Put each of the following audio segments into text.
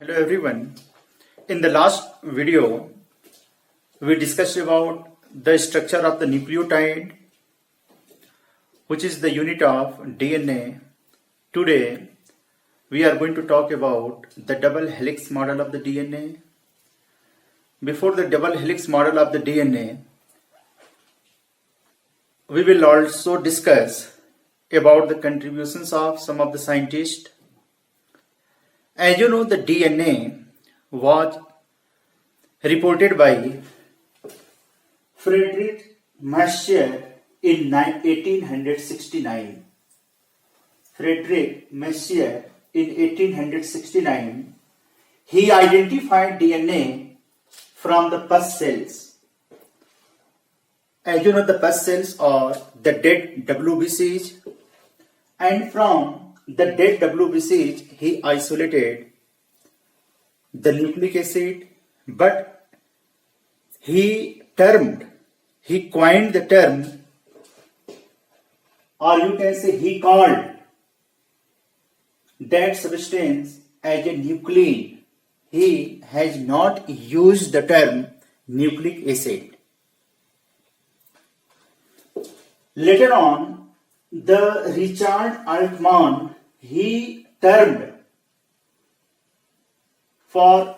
Hello everyone. In the last video, we discussed about the structure of the nucleotide, which is the unit of DNA. Today, we are going to talk about the double helix model of the DNA. Before the double helix model of the DNA, we will also discuss about the contributions of some of the scientists. As you know, the DNA was reported by Friedrich Mercier in 1869. Friedrich Mercier in 1869, he identified DNA from the pus cells. As you know, the pus cells are the dead WBCs, and from the dead WBCs, he isolated the nucleic acid, but he coined the term, or you can say he called that substance as a nuclein. He has not used the term nucleic acid. Later on, the Richard Altman, he termed for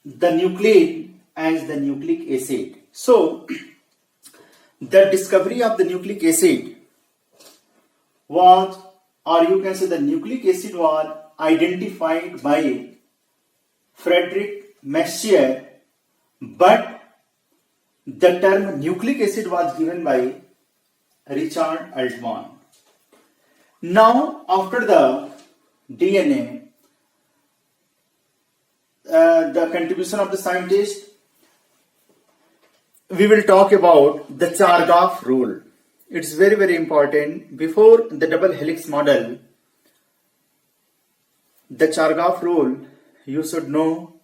the nuclein as the nucleic acid. So, the discovery of the nucleic acid was, or you can say the nucleic acid was identified by Friedrich Mercier, but the term nucleic acid was given by Richard Altman. Now, after the DNA, the contribution of the scientist, we will talk about the Chargaff rule. It's very, very important. Before the double helix model, the Chargaff rule, you should know,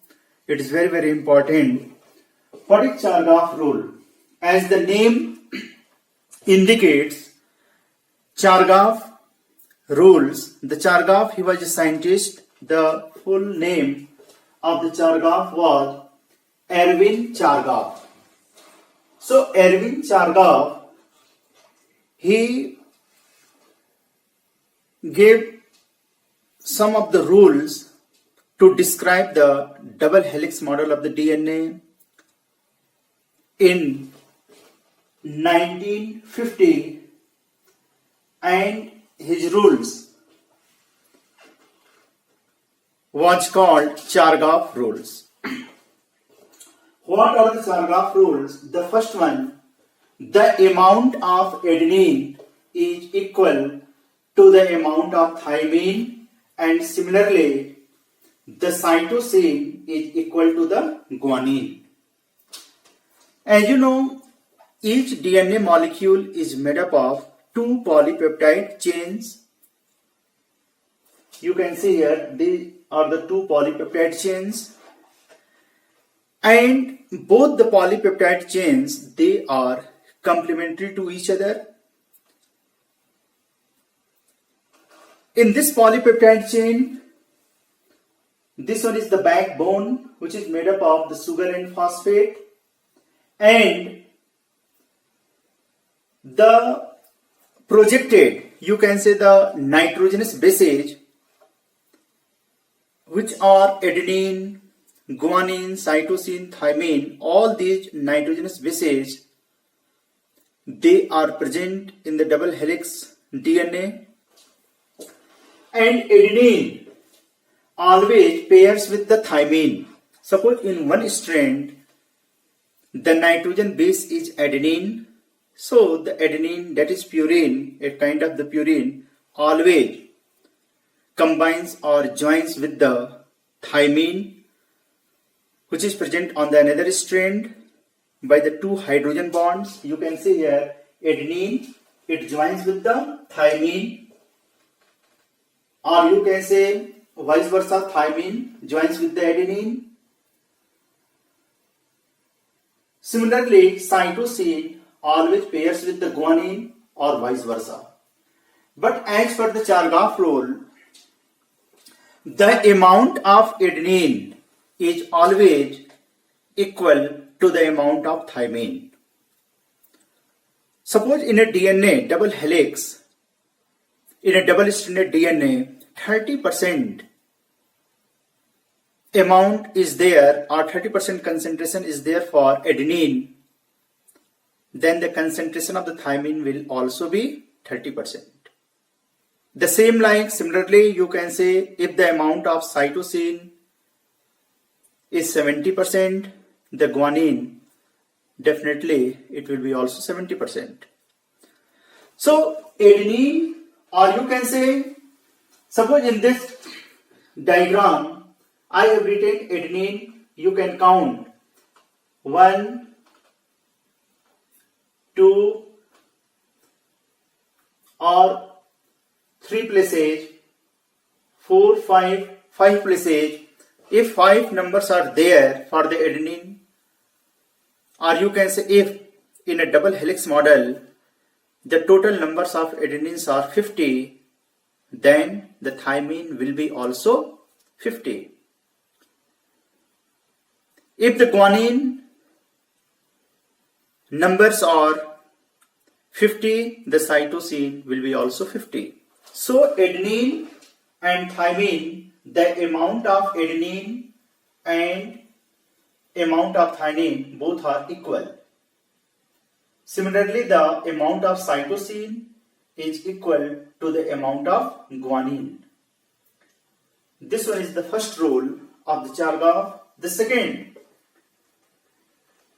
it is very, very important. What is Chargaff rule? As the name indicates, Chargaff rules. The Chargaff, he was a scientist. The full name of the Chargaff was Erwin Chargaff. So Erwin Chargaff, he gave some of the rules to describe the double helix model of the DNA in 1950, and his rules was called Chargaff rules. What are the Chargaff rules? The first one, the amount of adenine is equal to the amount of thymine, and similarly the cytosine is equal to the guanine. As you know, each DNA molecule is made up of two polypeptide chains. You can see here, these are the two polypeptide chains, and both the polypeptide chains, they are complementary to each other. In this polypeptide chain, this one is the backbone, which is made up of the sugar and phosphate, and the projected, you can say the nitrogenous bases, which are adenine, guanine, cytosine, thymine, all these nitrogenous bases, they are present in the double helix DNA. And adenine always pairs with the thymine. Suppose in one strand, the nitrogen base is adenine. So the adenine, that is purine, a kind of the purine, always combines or joins with the thymine, which is present on the another strand by the two hydrogen bonds. You can see here, adenine, it joins with the thymine, or you can say vice versa, thymine joins with the adenine. Similarly, cytosine always pairs with the guanine or vice versa. But as per the Chargaff rule, the amount of adenine is always equal to the amount of thymine. Suppose in a DNA double helix, in a double-stranded DNA, 30% amount is there or 30% concentration is there for adenine, then the concentration of the thymine will also be 30%. The same like similarly you can say if the amount of cytosine is 70%, the guanine definitely it will be also 70%. So adenine, or you can say, suppose in this diagram I have written adenine, you can count 1, 2 or 3 places, 4, 5 places. If 5 numbers are there for the adenine, or you can say if in a double helix model the total numbers of adenines are 50, then the thymine will be also 50. If the guanine numbers are 50, the cytosine will be also 50. So adenine and thymine, the amount of adenine and amount of thymine both are equal. Similarly, the amount of cytosine is equal to the amount of guanine. This one is the first rule of the Chargaff. The second,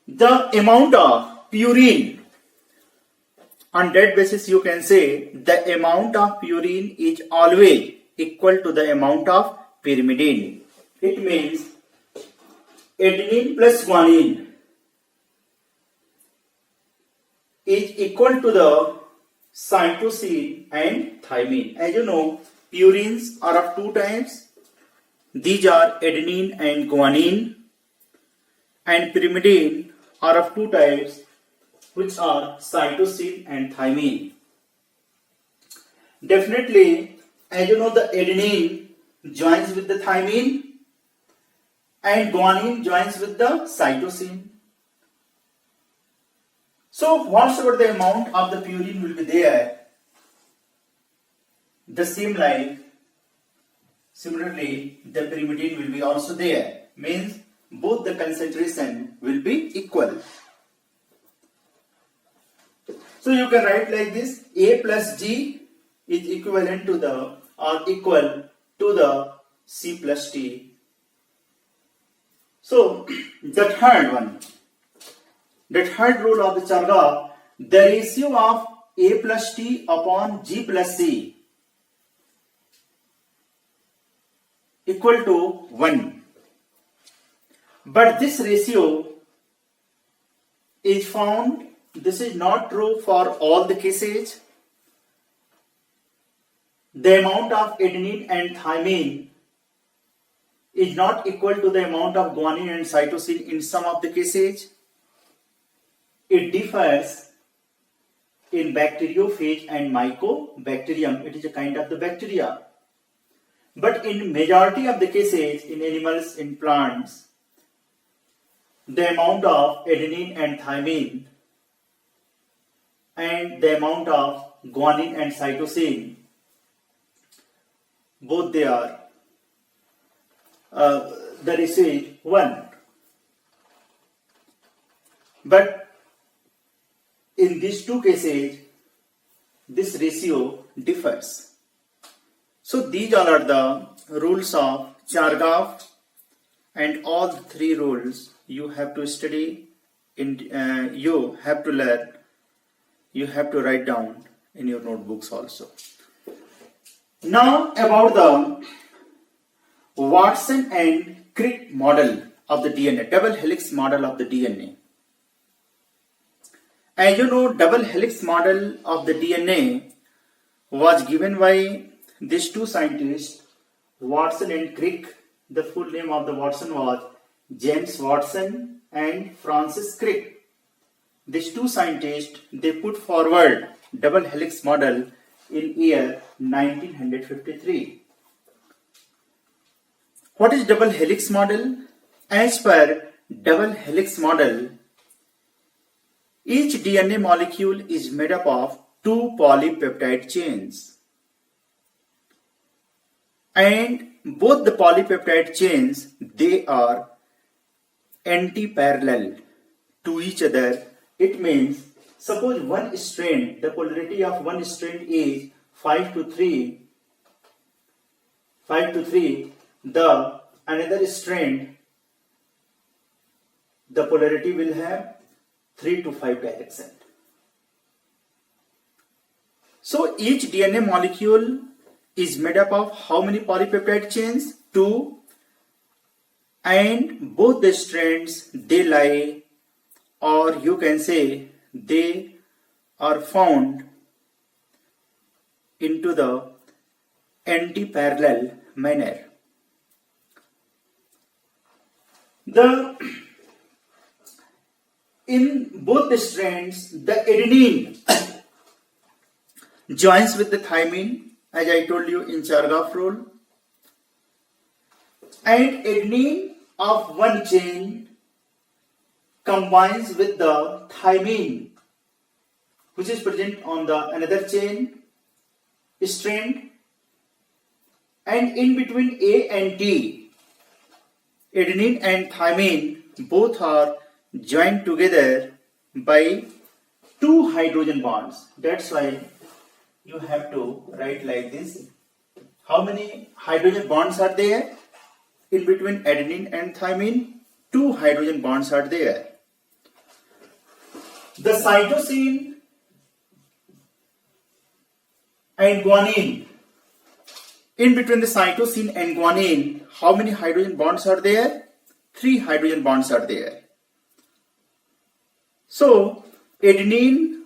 the amount of purine. On that basis, you can say the amount of purine is always equal to the amount of pyrimidine. It means adenine plus guanine is equal to the cytosine and thymine. As you know, purines are of two types. These are adenine and guanine, and pyrimidine are of two types, which are cytosine and thymine. Definitely, as you know, the adenine joins with the thymine and guanine joins with the cytosine. So whatsoever the amount of the purine will be there, the same like similarly the pyrimidine will be also there. Means both the concentration will be equal. So you can write like this: A plus G is equivalent to the or equal to the C plus T. So the third one, the third rule of the Chargaff, the ratio of A plus T upon G plus C equal to 1. But this ratio is found, this is not true for all the cases. The amount of adenine and thymine is not equal to the amount of guanine and cytosine in some of the cases. It differs in bacteriophage and mycobacterium. It is a kind of the bacteria. But in majority of the cases, in animals, in plants, the amount of adenine and thymine and the amount of guanine and cytosine, both they are the ratio is 1. But in these two cases, this ratio differs. So these all are the rules of Chargaff, and all the three rules you have to study, you have to learn, you have to write down in your notebooks also. Now about the Watson and Crick model of the DNA, double helix model of the DNA. As you know, double helix model of the DNA was given by these two scientists, Watson and Crick. The full name of the Watson was James Watson and Francis Crick. These two scientists, they put forward double helix model in year 1953. What is double helix model? As per double helix model, each DNA molecule is made up of two polypeptide chains. And both the polypeptide chains, they are anti-parallel to each other. It means, suppose one strand, the polarity of one strand is 5 to 3, the another strand, the polarity will have 3 to 5 direction. So each DNA molecule is made up of how many polypeptide chains? 2. And both the strands, they lie, or you can say they are found into the anti-parallel manner. In both the strands, the adenine joins with the thymine, as I told you in Chargaff rule, and adenine of one chain combines with the thymine, which is present on the another chain strand, and in between A and T, adenine and thymine both are joined together by two hydrogen bonds. That's why you have to write like this. How many hydrogen bonds are there? In between adenine and thymine, two hydrogen bonds are there. The cytosine and guanine. In between the cytosine and guanine, how many hydrogen bonds are there? 3 hydrogen bonds are there. So, adenine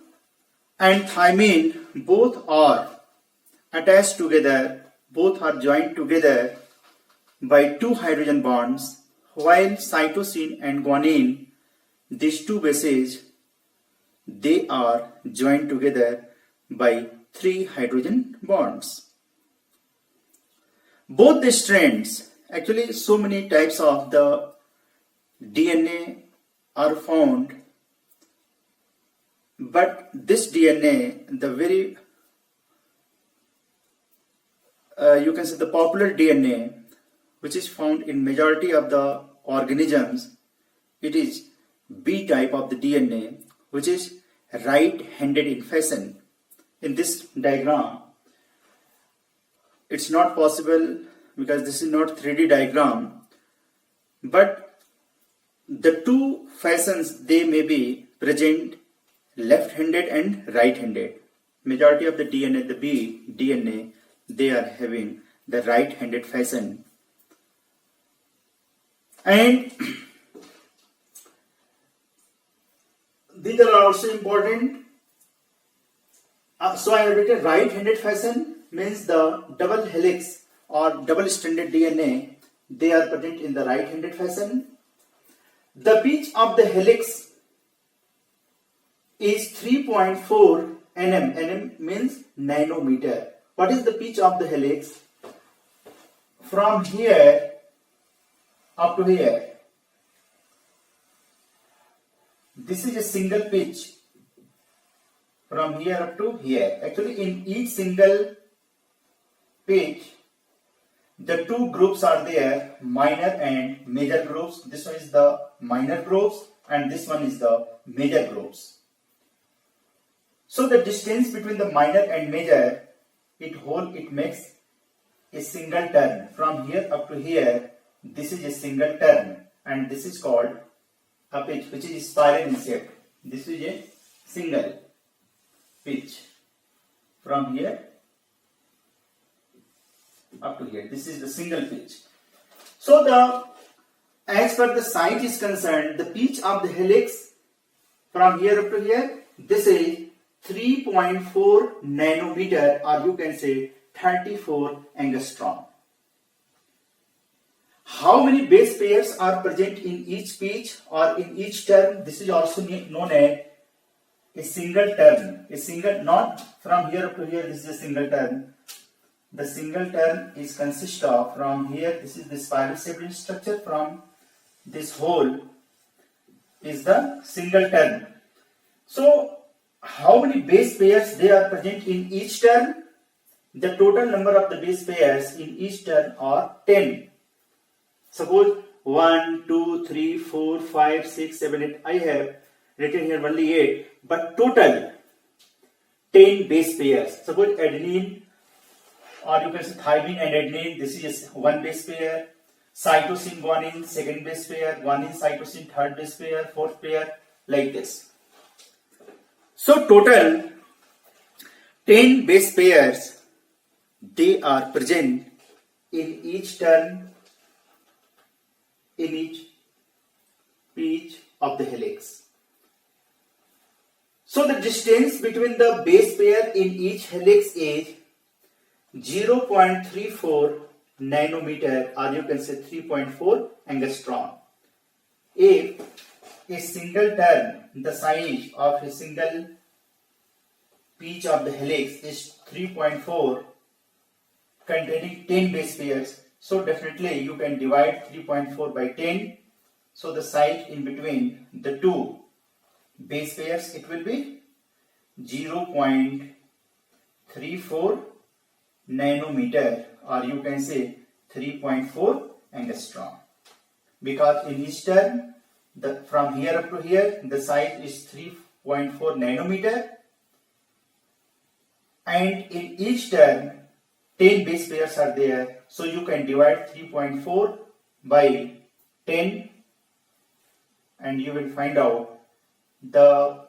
and thymine both are attached together, both are joined together by 2 hydrogen bonds, while cytosine and guanine, these two bases, they are joined together by 3 hydrogen bonds. Both the strands, actually so many types of the DNA are found, but this DNA, the very, you can say the popular DNA, which is found in majority of the organisms, it is B type of the DNA, which is right-handed in fashion. In this diagram, it's not possible because this is not 3D diagram, but the two fashions, they may be present left-handed and right-handed. Majority of the DNA, the B DNA, they are having the right-handed fashion. And these are also important. So I have written right-handed fashion means the double helix or double-stranded DNA, they are present in the right-handed fashion. The pitch of the helix is 3.4 nm. Nm means nanometer. What is the pitch of the helix? From here up to here. This is a single pitch. From here up to here. Actually, in each single pitch, the two groups are there, minor and major groups. This one is the minor groups and this one is the major groups. So the distance between the minor and major, it makes a single turn. From here up to here, this is a single turn and this is called a pitch, which is spiral in shape. This is a single pitch. From here up to here, this is the single pitch. So as per the site is concerned, the pitch of the helix from here up to here, this is 3.4 nanometer, or you can say 34 angstrom. How many base pairs are present in each pitch or in each turn? This is also known as a single turn. A single, not from here up to here, this is a single turn. the single turn is consist of, from here this is the spiral shaped structure, from this hole is the single turn. So how many base pairs they are present in each turn? The total number of the base pairs in each turn are 10. Suppose 1, 2, 3, 4, 5, 6, 7, 8. I have written here only 8, but total 10 base pairs. Suppose adenine, or you can say thymine and adenine, this is one base pair. Cytosine, guanine, second base pair. Guanine, cytosine, third base pair, fourth pair, like this. So total 10 base pairs, they are present in each turn, in each pitch of the helix. So the distance between the base pair in each helix is 0.34 nanometer, or you can say 3.4 angstrom. If a single turn, the size of a single pitch of the helix is 3.4, containing 10 base pairs, so definitely you can divide 3.4 by 10. So the size in between the two base pairs, it will be 0.34 nanometer, or you can say 3.4 angstrom, because in each turn, from here up to here, the size is 3.4 nanometer, and in each turn 10 base pairs are there, so you can divide 3.4 by 10 and you will find out the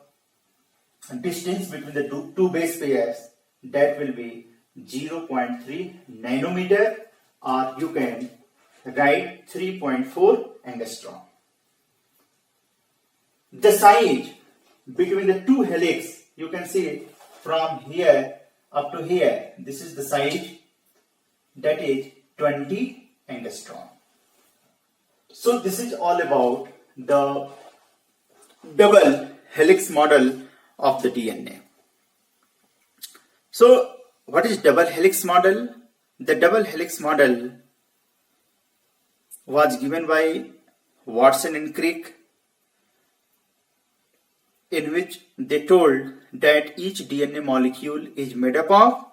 distance between the two base pairs, that will be 0.3 nanometer, or you can write 3.4 angstrom. The size between the two helix, you can see from here up to here, this is the size, that is 20 angstrom. So this is all about the double helix model of the DNA. So what is double helix model? The double helix model was given by Watson and Crick, in which they told that each DNA molecule is made up of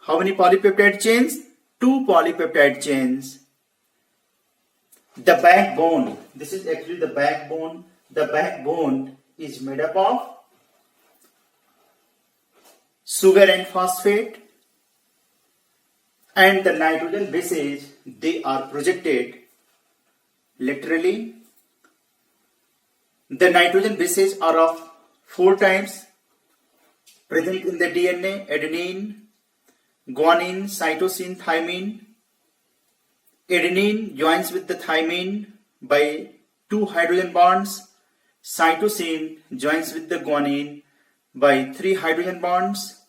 how many polypeptide chains? 2 polypeptide chains. The backbone, this is actually the backbone. The backbone is made up of sugar and phosphate, and the nitrogen bases, they are projected laterally. The nitrogen bases are of 4 times present in the DNA: adenine, guanine, cytosine, thymine. Adenine joins with the thymine by 2 hydrogen bonds. Cytosine joins with the guanine by 3 hydrogen bonds.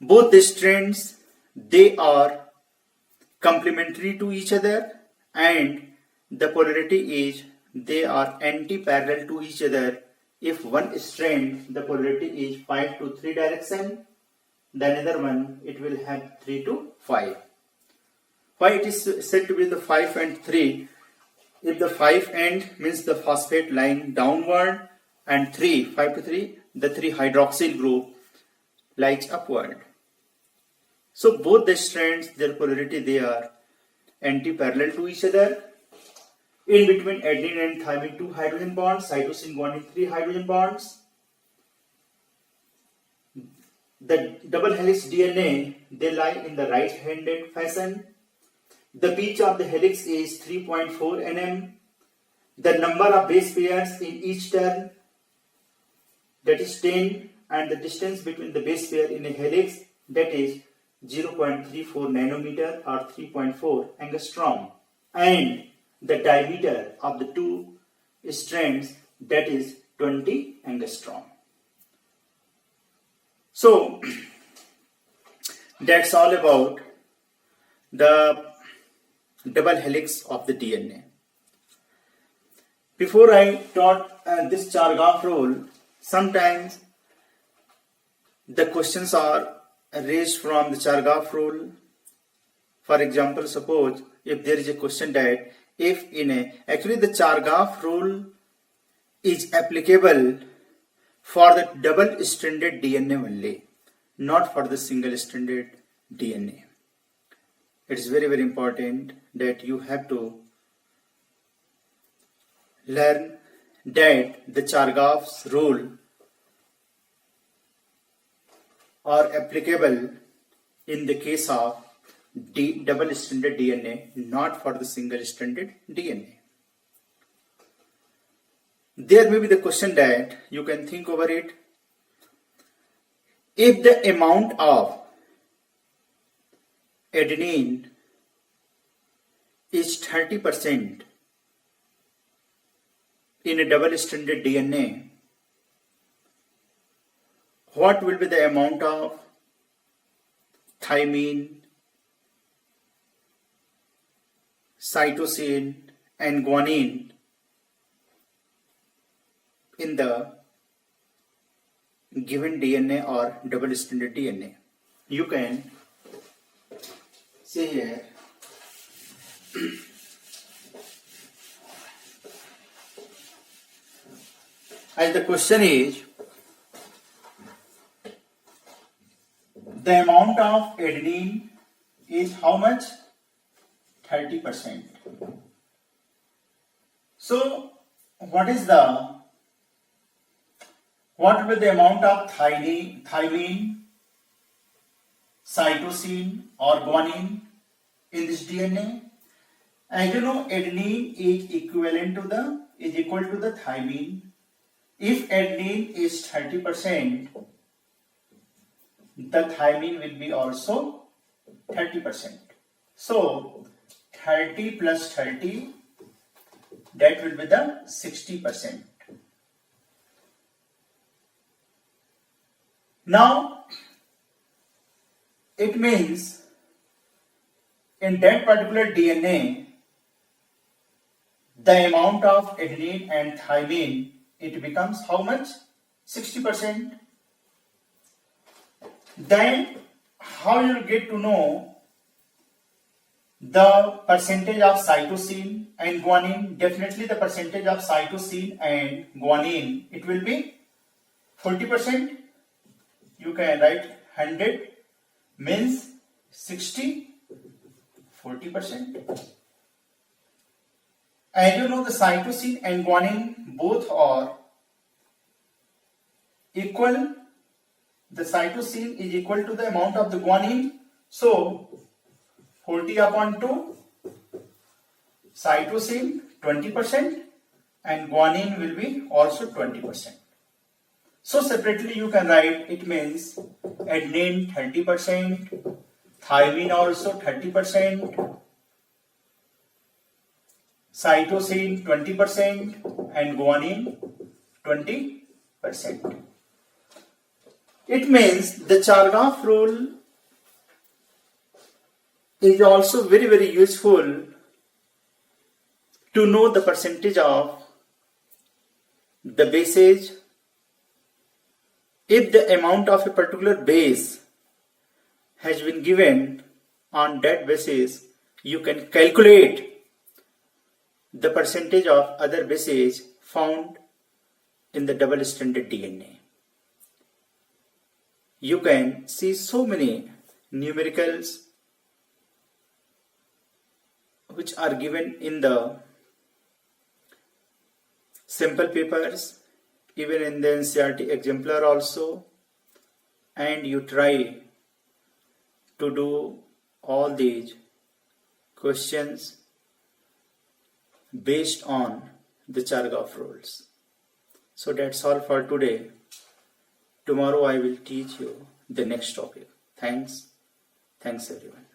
Both the strands, they are complementary to each other, and the polarity is, they are anti-parallel to each other. If one strand, the polarity is 5 to 3 direction, the another one, it will have 3 to 5. Why it is said to be the 5 and 3? If the 5 end means the phosphate lying downward, and 3, 5 to 3, the 3 hydroxyl group lies upward. So both the strands, their polarity, they are anti-parallel to each other. In between adenine and thymine, 2 hydrogen bonds. Cytosine, guanine, 3 hydrogen bonds. The double helix DNA, they lie in the right-handed fashion. The pitch of the helix is 3.4 nm. The number of base pairs in each turn, that is 10, and the distance between the base pair in a helix, that is 0.34 nanometer or 3.4 angstrom, and the diameter of the 2 strands, that is 20 angstrom. So that's all about the double helix of the DNA. Before I taught this Chargaff rule, sometimes the questions are raised from the Chargaff rule. For example, suppose if there is a question that if in a, actually the Chargaff rule is applicable for the double stranded DNA only, not for the single stranded DNA. It's very, very important that you have to learn that the Chargaff's rule are applicable in the case of double stranded DNA, not for the single stranded DNA. There may be the question that you can think over it. If the amount of adenine is 30% in a double stranded DNA, what will be the amount of thymine, cytosine and guanine in the given DNA or double stranded DNA? You can see here as the question is the amount of adenine is how much? 30%. So what will be the amount of thymine, cytosine or guanine in this DNA? As you know, adenine is equal to the thymine. If adenine is 30%, the thymine will be also 30%. So 30 plus 30, that will be the 60%. Now, it means in that particular DNA, the amount of adenine and thymine, it becomes how much? 60%. Then, how you get to know the percentage of cytosine and guanine? Definitely the percentage of cytosine and guanine, it will be 40%. You can write 100 means 60, 40%. And you know the cytosine and guanine both are equal. The cytosine is equal to the amount of the guanine. So 40 upon 2, cytosine 20% and guanine will be also 20%. So separately you can write, it means adenine 30%, thymine also 30%, cytosine 20% and guanine 20%. It means the Chargaff rule is also very, very useful to know the percentage of the bases. If the amount of a particular base has been given, on that basis you can calculate the percentage of other bases found in the double stranded DNA. You can see so many numericals which are given in the sample papers, even in the NCERT exemplar also, and you try to do all these questions based on the Chargaff rules. So that's all for today. Tomorrow I will teach you the next topic. Thanks everyone.